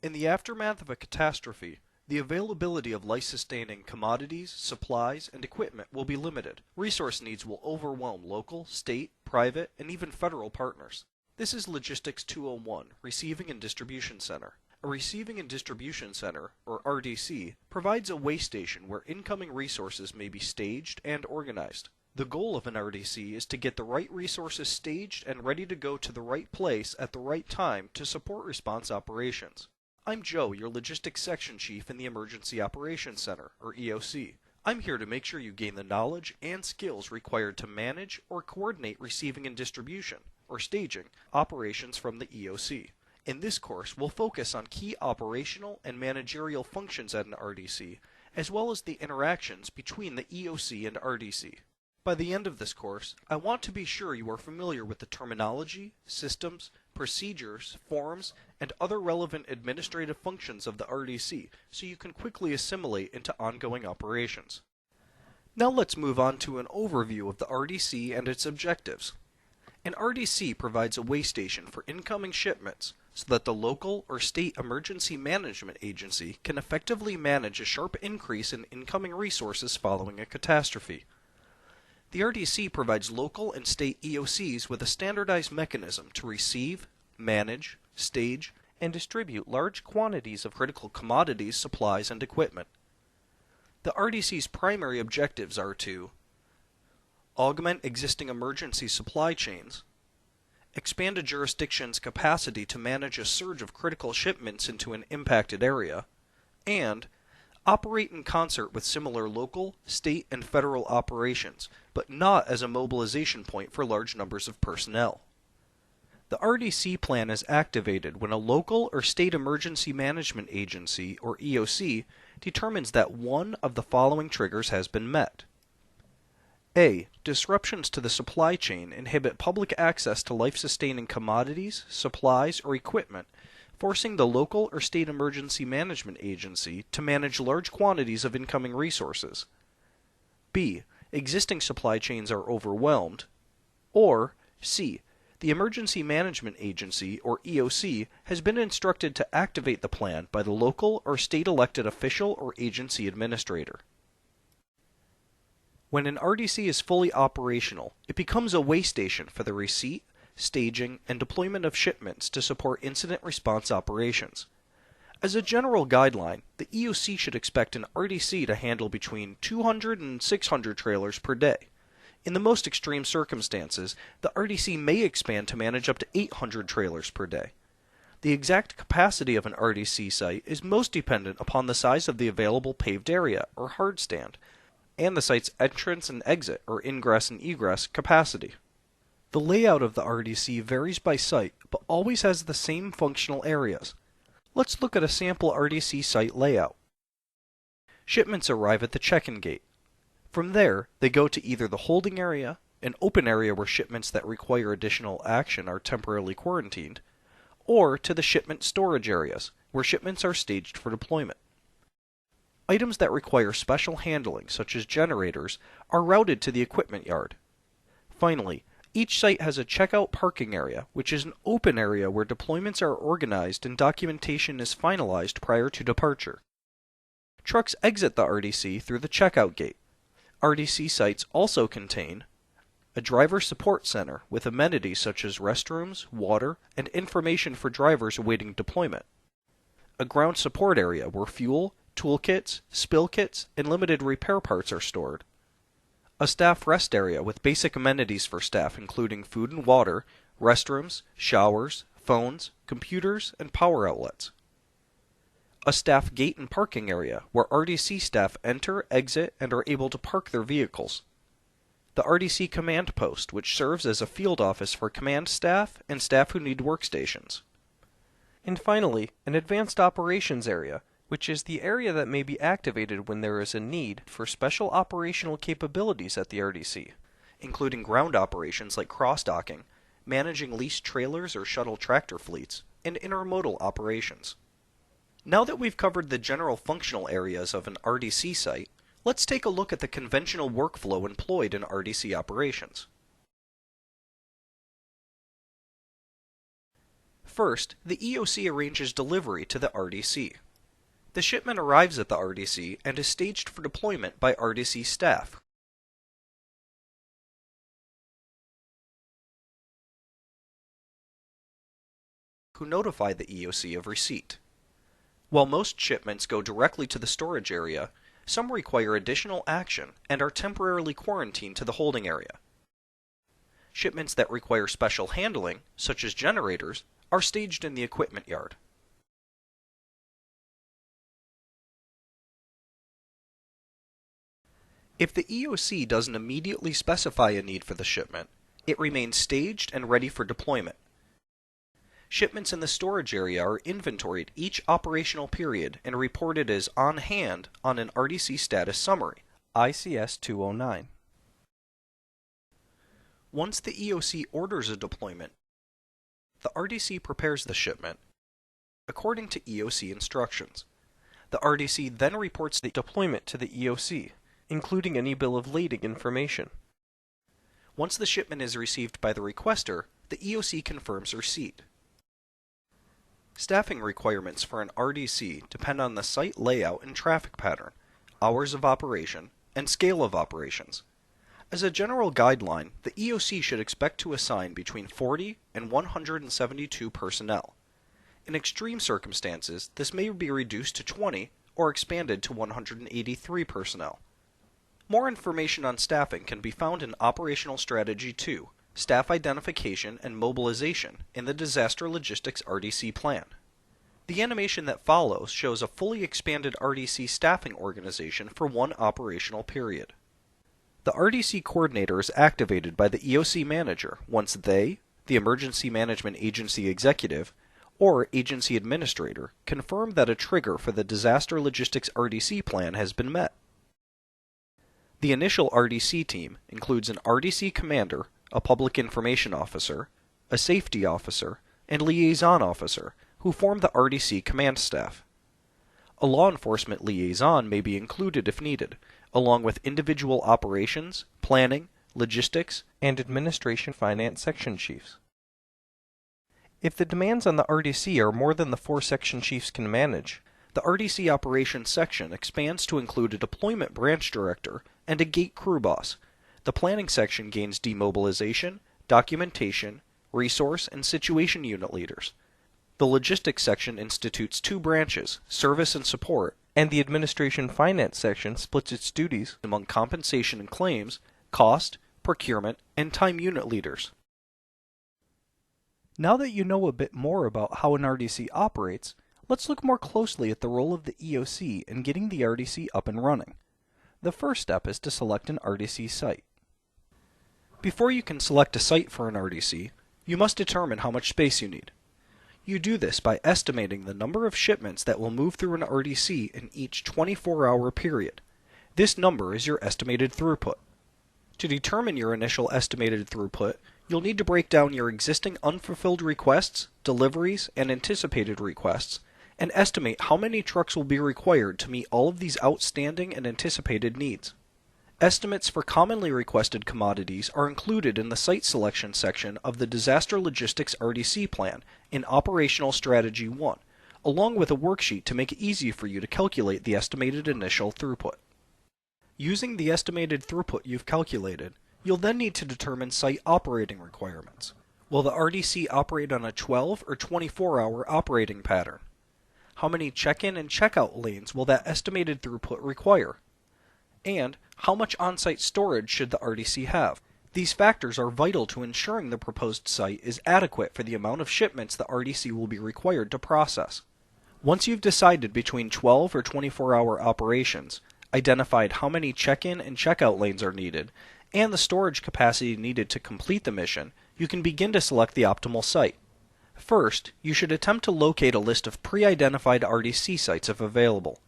In the aftermath of a catastrophe, the availability of life-sustaining commodities, supplies, and equipment will be limited. Resource needs will overwhelm local, state, private, and even federal partners. This is Logistics 201, Receiving and Distribution Center. A Receiving and Distribution Center, or RDC, provides a way station where incoming resources may be staged and organized. The goal of an RDC is to get the right resources staged and ready to go to the right place at the right time to support response operations. I'm Joe, your Logistics Section Chief in the Emergency Operations Center, or EOC. I'm here to make sure you gain the knowledge and skills required to manage or coordinate receiving and distribution, or staging, operations from the EOC. In this course, we'll focus on key operational and managerial functions at an RDC, as well as the interactions between the EOC and RDC. By the end of this course, I want to be sure you are familiar with the terminology, systems, procedures, forms, and other relevant administrative functions of the RDC so you can quickly assimilate into ongoing operations. Now let's move on to an overview of the RDC and its objectives. An RDC provides a way station for incoming shipments so that the local or state emergency management agency can effectively manage a sharp increase in incoming resources following a catastrophe. The RDC provides local and state EOCs with a standardized mechanism to receive, manage, stage, and distribute large quantities of critical commodities, supplies, and equipment. The RDC's primary objectives are to augment existing emergency supply chains, expand a jurisdiction's capacity to manage a surge of critical shipments into an impacted area, and operate in concert with similar local, state, and federal operations, but not as a mobilization point for large numbers of personnel. The RDC plan is activated when a local or state emergency management agency, or EOC, determines that one of the following triggers has been met. A. Disruptions to the supply chain inhibit public access to life-sustaining commodities, supplies, or equipment, forcing the local or state emergency management agency to manage large quantities of incoming resources. B. Existing supply chains are overwhelmed. Or C. The emergency management agency, or EOC, has been instructed to activate the plan by the local or state elected official or agency administrator. When an RDC is fully operational, it becomes a way station for the receipt, staging, and deployment of shipments to support incident response operations. As a general guideline, the EOC should expect an RDC to handle between 200 and 600 trailers per day. In the most extreme circumstances, the RDC may expand to manage up to 800 trailers per day. The exact capacity of an RDC site is most dependent upon the size of the available paved area, or hard stand, and the site's entrance and exit, or ingress and egress, capacity. The layout of the RDC varies by site, but always has the same functional areas. Let's look at a sample RDC site layout. Shipments arrive at the check-in gate. From there, they go to either the holding area, an open area where shipments that require additional action are temporarily quarantined, or to the shipment storage areas, where shipments are staged for deployment. Items that require special handling, such as generators, are routed to the equipment yard. Finally, each site has a checkout parking area, which is an open area where deployments are organized and documentation is finalized prior to departure. Trucks exit the RDC through the checkout gate. RDC sites also contain a driver support center with amenities such as restrooms, water, and information for drivers awaiting deployment, a ground support area where fuel, toolkits, spill kits, and limited repair parts are stored, a staff rest area with basic amenities for staff including food and water, restrooms, showers, phones, computers, and power outlets. A staff gate and parking area where RDC staff enter, exit, and are able to park their vehicles. The RDC command post, which serves as a field office for command staff and staff who need workstations. And finally, an advanced operations area, which is the area that may be activated when there is a need for special operational capabilities at the RDC, including ground operations like cross-docking, managing leased trailers or shuttle tractor fleets, and intermodal operations. Now that we've covered the general functional areas of an RDC site, let's take a look at the conventional workflow employed in RDC operations. First, the EOC arranges delivery to the RDC. The shipment arrives at the RDC and is staged for deployment by RDC staff, who notify the EOC of receipt. While most shipments go directly to the storage area, some require additional action and are temporarily quarantined to the holding area. Shipments that require special handling, such as generators, are staged in the equipment yard. If the EOC doesn't immediately specify a need for the shipment, it remains staged and ready for deployment. Shipments in the storage area are inventoried each operational period and reported as on hand on an RDC status summary, ICS 209. Once the EOC orders a deployment, the RDC prepares the shipment according to EOC instructions. The RDC then reports the deployment to the EOC, including any bill of lading information. Once the shipment is received by the requester, the EOC confirms receipt. Staffing requirements for an RDC depend on the site layout and traffic pattern, hours of operation, and scale of operations. As a general guideline, the EOC should expect to assign between 40 and 172 personnel. In extreme circumstances, this may be reduced to 20 or expanded to 183 personnel. More information on staffing can be found in Operational Strategy 2, Staff Identification and Mobilization in the Disaster Logistics RDC Plan. The animation that follows shows a fully expanded RDC staffing organization for one operational period. The RDC coordinator is activated by the EOC manager once they, the Emergency Management Agency executive, or agency administrator, confirm that a trigger for the Disaster Logistics RDC plan has been met. The initial RDC team includes an RDC commander, a public information officer, a safety officer, and liaison officer, who form the RDC command staff. A law enforcement liaison may be included if needed, along with individual operations, planning, logistics, and administration finance section chiefs. If the demands on the RDC are more than the 4 section chiefs can manage, the RDC operations section expands to include a deployment branch director and a gate crew boss. The planning section gains demobilization, documentation, resource, and situation unit leaders. The logistics section institutes 2 branches, service and support, and the administration finance section splits its duties among compensation and claims, cost, procurement, and time unit leaders. Now that you know a bit more about how an RDC operates, let's look more closely at the role of the EOC in getting the RDC up and running. The first step is to select an RDC site. Before you can select a site for an RDC, you must determine how much space you need. You do this by estimating the number of shipments that will move through an RDC in each 24-hour period. This number is your estimated throughput. To determine your initial estimated throughput, you'll need to break down your existing unfulfilled requests, deliveries, and anticipated requests, and estimate how many trucks will be required to meet all of these outstanding and anticipated needs. Estimates for commonly requested commodities are included in the site selection section of the Disaster Logistics RDC Plan in Operational Strategy 1, along with a worksheet to make it easy for you to calculate the estimated initial throughput. Using the estimated throughput you've calculated, you'll then need to determine site operating requirements. Will the RDC operate on a 12 or 24-hour operating pattern? How many check-in and check-out lanes will that estimated throughput require? And how much on-site storage should the RDC have? These factors are vital to ensuring the proposed site is adequate for the amount of shipments the RDC will be required to process. Once you've decided between 12 or 24-hour operations, identified how many check-in and check-out lanes are needed, and the storage capacity needed to complete the mission, you can begin to select the optimal site. First, you should attempt to locate a list of pre-identified RDC sites if available.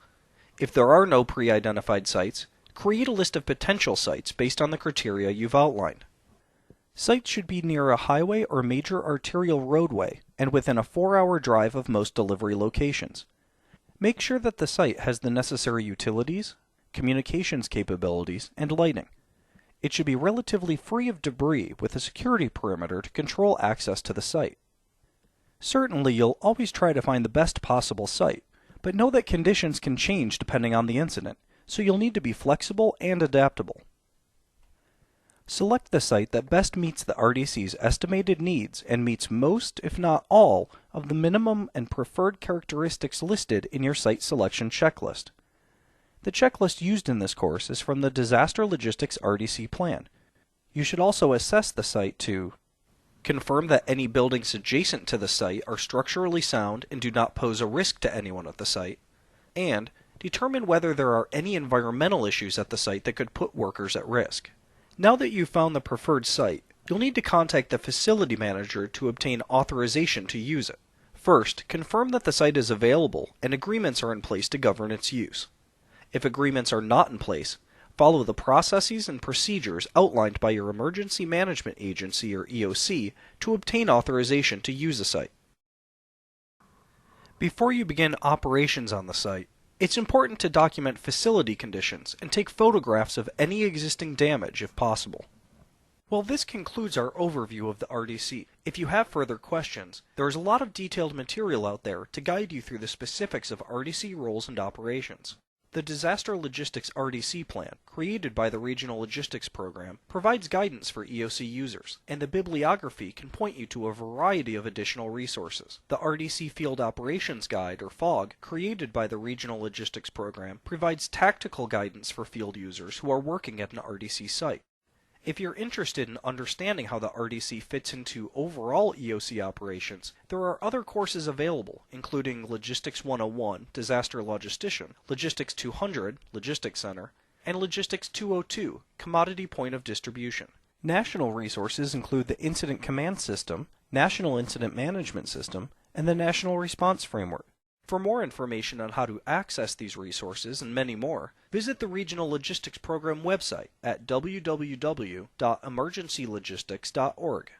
If there are no pre-identified sites, create a list of potential sites based on the criteria you've outlined. Sites should be near a highway or major arterial roadway and within a 4-hour drive of most delivery locations. Make sure that the site has the necessary utilities, communications capabilities, and lighting. It should be relatively free of debris with a security perimeter to control access to the site. Certainly, you'll always try to find the best possible site, but know that conditions can change depending on the incident, so you'll need to be flexible and adaptable. Select the site that best meets the RDC's estimated needs and meets most, if not all, of the minimum and preferred characteristics listed in your site selection checklist. The checklist used in this course is from the Disaster Logistics RDC Plan. You should also assess the site to confirm that any buildings adjacent to the site are structurally sound and do not pose a risk to anyone at the site, and determine whether there are any environmental issues at the site that could put workers at risk. Now that you've found the preferred site, you'll need to contact the facility manager to obtain authorization to use it. First, confirm that the site is available and agreements are in place to govern its use. If agreements are not in place, follow the processes and procedures outlined by your Emergency Management Agency or EOC to obtain authorization to use the site. Before you begin operations on the site, it's important to document facility conditions and take photographs of any existing damage if possible. Well, this concludes our overview of the RDC. If you have further questions, there is a lot of detailed material out there to guide you through the specifics of RDC roles and operations. The Disaster Logistics RDC Plan, created by the Regional Logistics Program, provides guidance for EOC users, and the bibliography can point you to a variety of additional resources. The RDC Field Operations Guide, or FOG, created by the Regional Logistics Program, provides tactical guidance for field users who are working at an RDC site. If you're interested in understanding how the RDC fits into overall EOC operations, there are other courses available, including Logistics 101, Disaster Logistician, Logistics 200, Logistics Center, and Logistics 202, Commodity Point of Distribution. National resources include the Incident Command System, National Incident Management System, and the National Response Framework. For more information on how to access these resources and many more, visit the Regional Logistics Program website at www.emergencylogistics.org.